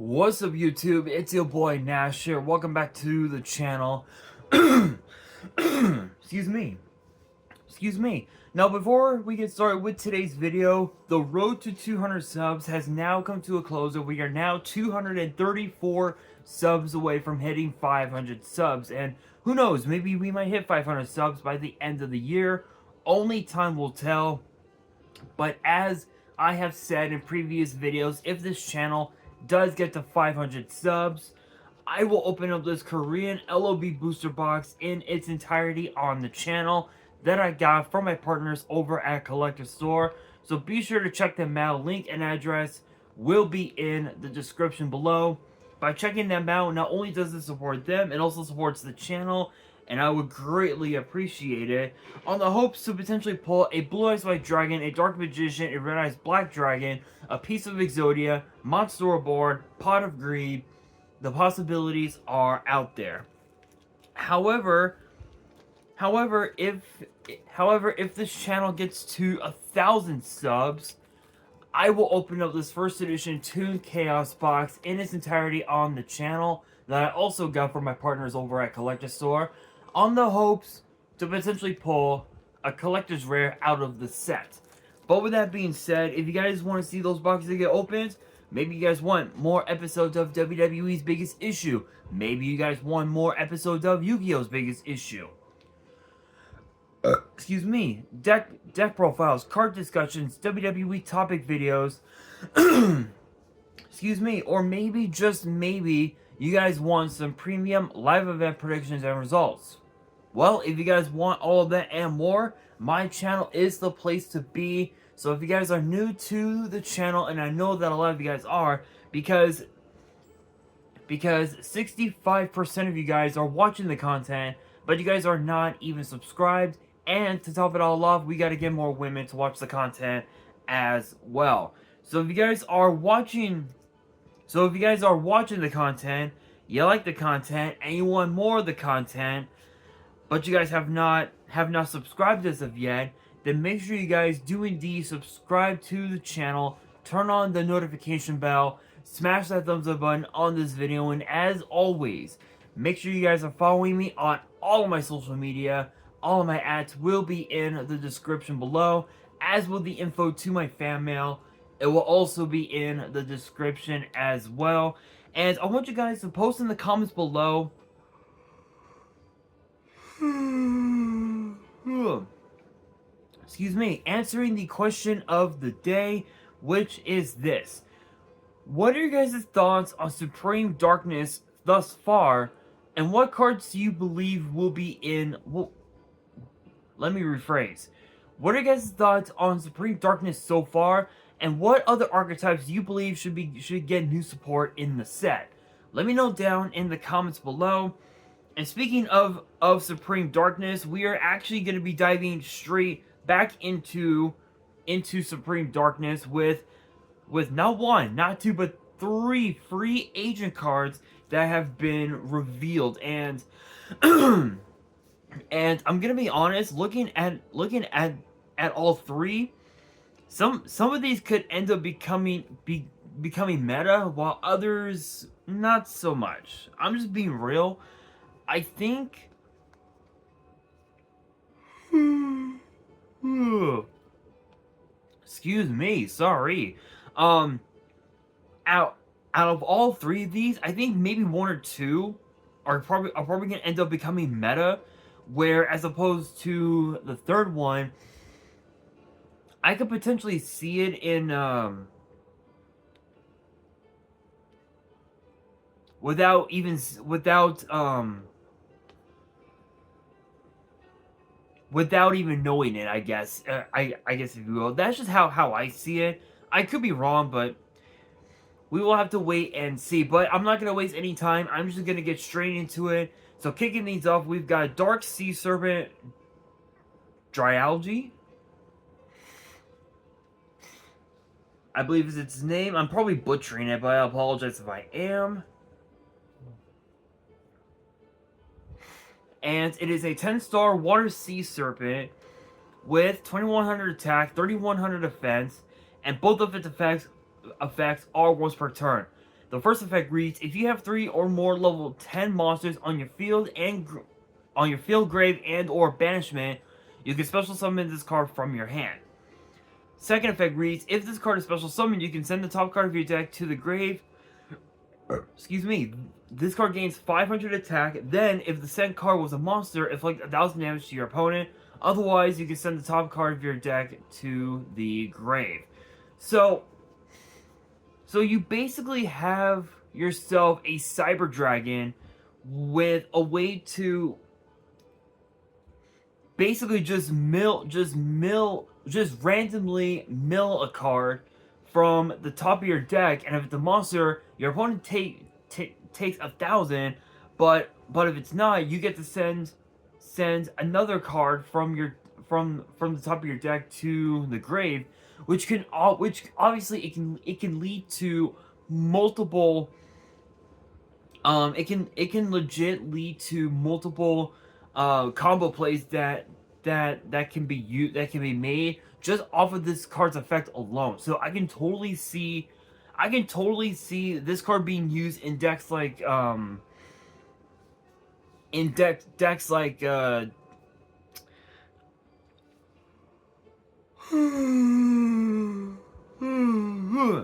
What's up, YouTube? It's your boy Nash here. Welcome back to the channel. Excuse me. Excuse me. Now, before we get started with today's video, the road to 200 subs has now come to a close, and we are now 234 subs away from hitting 500 subs. And who knows, maybe we might hit 500 subs by the end of the year. Only time will tell. But as I have said in previous videos, if this channel does get to 500 subs, I will open up this Korean LOB booster box in its entirety on the channel that I got from my partners over at Collector Store. So be sure to check them out. Link and address will be in the description below. By checking them out, not only does it support them, it also supports the channel, and I would greatly appreciate it, on the hopes to potentially pull a Blue Eyes White Dragon, a Dark Magician, a Red Eyes Black Dragon, a piece of Exodia, Monster Board, Pot of Greed. The possibilities are out there. However, if this channel gets to 1,000 subs, I will open up this first edition Toon Chaos box in its entirety on the channel that I also got from my partners over at Collector Store, on the hopes to potentially pull a collector's rare out of the set. But with that being said, if you guys want to see those boxes get opened, maybe you guys want more episodes of WWE's Biggest Issue, maybe you guys want more episodes of Yu-Gi-Oh's Biggest Issue, excuse me, deck profiles, card discussions, WWE topic videos, excuse me, or maybe, just maybe, you guys want some premium live event predictions and results. Well, if you guys want all of that and more, my channel is the place to be. So if you guys are new to the channel, and I know that a lot of you guys are, because 65% of you guys are watching the content, but you guys are not even subscribed. And to top it all off, we got to get more women to watch the content as well. So if you guys are watching the content, you like the content, and you want more of the content, but you guys have not subscribed as of yet, then make sure you guys do indeed subscribe to the channel, turn on the notification bell, smash that thumbs up button on this video, and as always, make sure you guys are following me on all of my social media. All of my ads will be in the description below, as will the info to my fan mail. It will also be in the description as well. And I want you guys to post in the comments below excuse me, answering the question of the day, which is this: what are your guys' thoughts on Supreme Darkness thus far, and what cards do you believe will be in... Well, let me rephrase. What are your guys' thoughts on Supreme Darkness so far, and what other archetypes do you believe should get new support in the set? Let me know down in the comments below. And speaking of Supreme Darkness, we are actually going to be diving straight back into Supreme Darkness with not one, not two, but 3 free agent cards that have been revealed. And and I'm gonna be honest, looking at all 3, some of these could end up becoming meta, while others not so much. I'm just being real. I think excuse me, sorry. Out of all 3 of these, I think maybe 1 or 2 are probably gonna end up becoming meta, where as opposed to the third one, I could potentially see it in without even knowing it, I guess. I guess, if you will. That's just how I see it. I could be wrong, but we will have to wait and see. But I'm not going to waste any time. I'm just going to get straight into it. So kicking things off, we've got Dark Sea Serpent Dryalgae, I believe is its name. I'm probably butchering it, but I apologize if I am. And it is a 10-star Water Sea Serpent with 2100 attack, 3100 defense, and both of its effects are once per turn. The first effect reads: if you have 3 or more level 10 monsters on your field grave, and or banishment, you can special summon this card from your hand. Second effect reads: if this card is special summoned, you can send the top card of your deck to the grave. Excuse me. This card gains 500 attack. Then, if the sent card was a monster, inflict 1,000 damage to your opponent. Otherwise, you can send the top card of your deck to the grave. So you basically have yourself a Cyber Dragon with a way to basically just randomly mill a card from the top of your deck, and if it's a monster, your opponent takes 1,000, but if it's not, you get to send another card from the top of your deck to the grave, which obviously it can lead to multiple it can legit lead to multiple combo plays that can be made just off of this card's effect alone. So I can totally see this card being used in decks like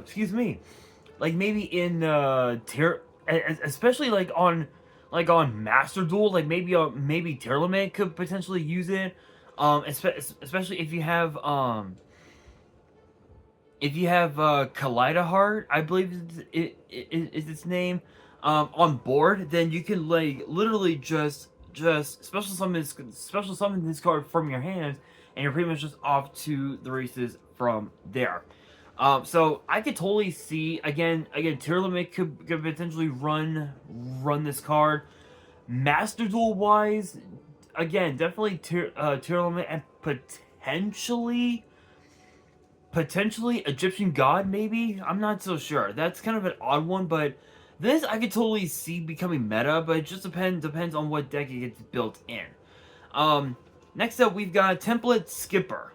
excuse me, like maybe in especially like on Master Duel, like maybe Tearlament could potentially use it, especially if you have Kaleidoheart, I believe is its name, on board. Then you can like literally just special summon this card from your hand, and you're pretty much just off to the races from there. So I could totally see again Tearlament could potentially run this card. Master Duel wise, again definitely Tearlament, and potentially Egyptian God, maybe. I'm not so sure. That's kind of an odd one, but this I could totally see becoming meta, but it just depends on what deck it gets built in. Next up, we've got Template Skipper,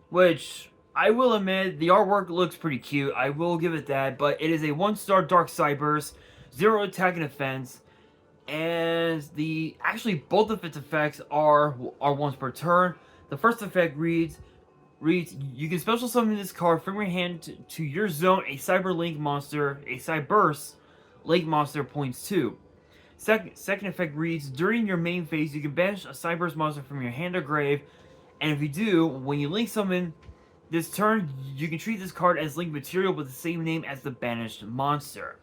which I will admit the artwork looks pretty cute. I will give it that, but it is a 1-star Dark Cybers, 0 attack and defense. And both of its effects are once per turn. The first effect reads you can special summon this card from your hand to your zone, a Cyber Link monster, a Cyberse Link monster, points 2. Second effect reads: during your main phase, you can banish a Cyberse monster from your hand or grave, and if you do, when you link summon this turn, you can treat this card as link material with the same name as the banished monster.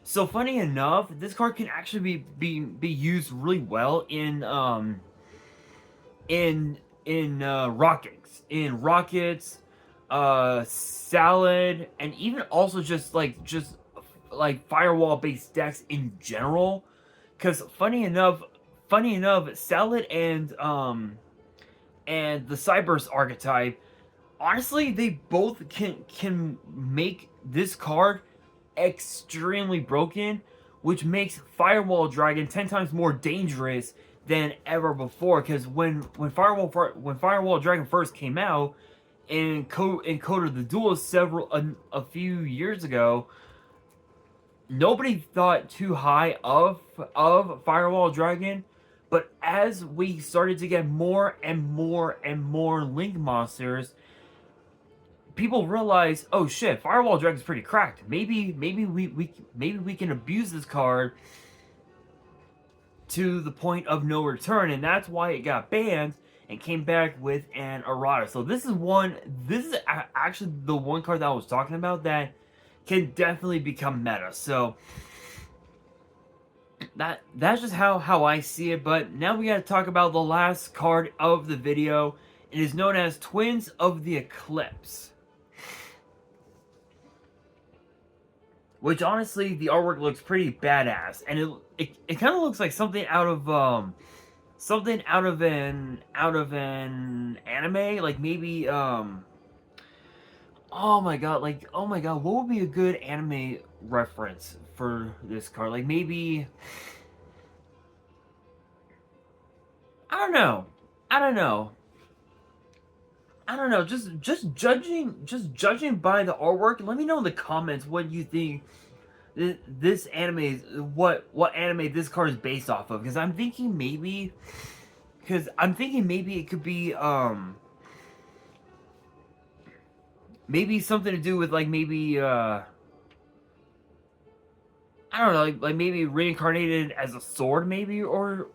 So funny enough, this card can actually be used really well in rockets, salad, and even also just like firewall based decks in general. Because funny enough, salad and the Cyberse archetype, honestly, they both can make this card extremely broken, which makes Firewall Dragon 10 times more dangerous than ever before. Because when Firewall Dragon first came out in Code of the Duelist a few years ago, nobody thought too high of Firewall Dragon. But as we started to get more and more Link monsters, people realize, oh shit, Firewall Dragon's pretty cracked. Maybe we can abuse this card to the point of no return, and that's why it got banned and came back with an errata. So this is actually the one card that I was talking about that can definitely become meta. So that's just how I see it. But now we gotta talk about the last card of the video. It is known as Twins of the Eclipse, which honestly the artwork looks pretty badass, and it kind of looks like something out of an anime, like maybe oh my god, what would be a good anime reference for this card? Like maybe, I don't know. I don't know, just judging by the artwork. Let me know in the comments what you think this anime is, what anime this card is based off of. Because I'm thinking maybe it could be maybe something to do with like maybe I don't know, like maybe reincarnated as a sword, maybe, or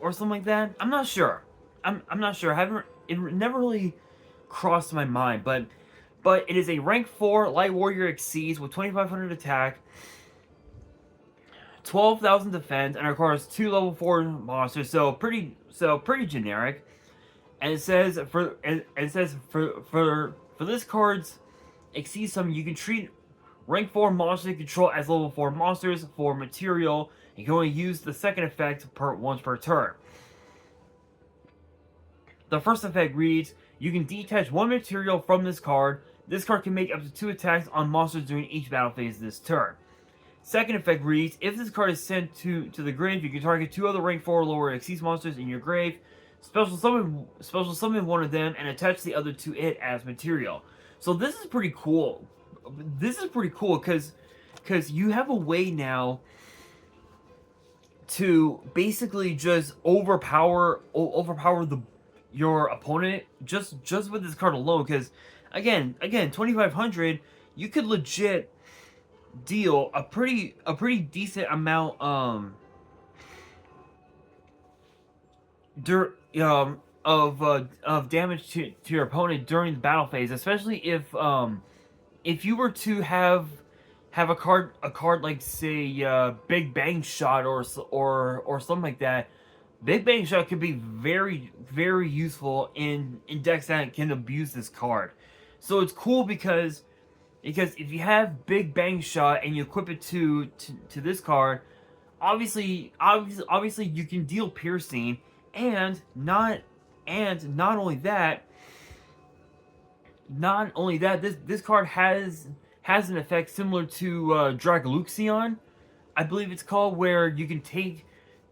something like that. I'm not sure. I'm not sure. I haven't. It never really crossed my mind, but it is a rank 4 light warrior exceeds with 2,500 attack, 12,000 defense, and requires 2 level 4 monsters. So pretty generic. And it says for this card's exceed summon, you can treat rank 4 monsters you control as level 4 monsters for material. You can only use the second effect once per turn. The first effect reads, you can detach 1 material from this card. This card can make up to 2 attacks on monsters during each battle phase this turn. Second effect reads, if this card is sent to the grave, you can target 2 other rank 4 or lower exceeds monsters in your grave. Special summon one of them and attach the other to it as material. So this is pretty cool. This is pretty cool because you have a way now to basically just overpower your opponent just with this card alone. Because again 2,500, you could legit deal a pretty decent amount of damage to your opponent during the battle phase, especially if you were to have a card like, say, Big Bang Shot or something like that. Big Bang Shot could be very useful in decks that can abuse this card. So it's cool because if you have Big Bang Shot and you equip it to this card, obviously you can deal piercing, and not only that, this card has an effect similar to Dragaluxion, I believe it's called, where you can take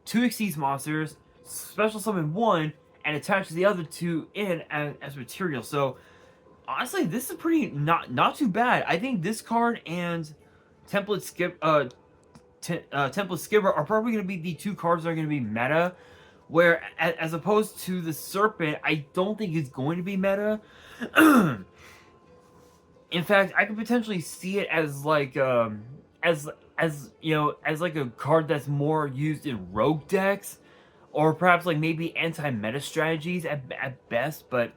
2 Exceeds monsters, special summon 1, and attach the other 2 in as material. So honestly, this is pretty not too bad. I think this card and Template Skipper are probably going to be the 2 cards that are going to be meta. Where, as opposed to the Serpent, I don't think it's going to be meta. In fact, I could potentially see it as like as like a card that's more used in rogue decks, or perhaps like maybe anti-meta strategies at best. But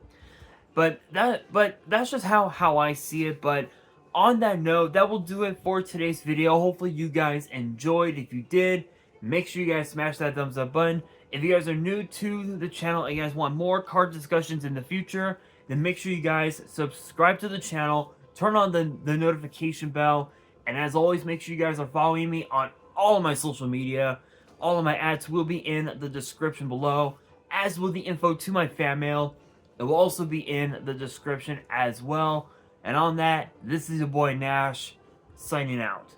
that's just how I see it. But on that note, that will do it for today's video. Hopefully you guys enjoyed. If you did, make sure you guys smash that thumbs up button. If you guys are new to the channel and you guys want more card discussions in the future, then make sure you guys subscribe to the channel, turn on the notification bell, and as always, make sure you guys are following me on all of my social media. All of my ads will be in the description below, as will the info to my fan mail. It will also be in the description as well. And on that, this is your boy Nash, signing out.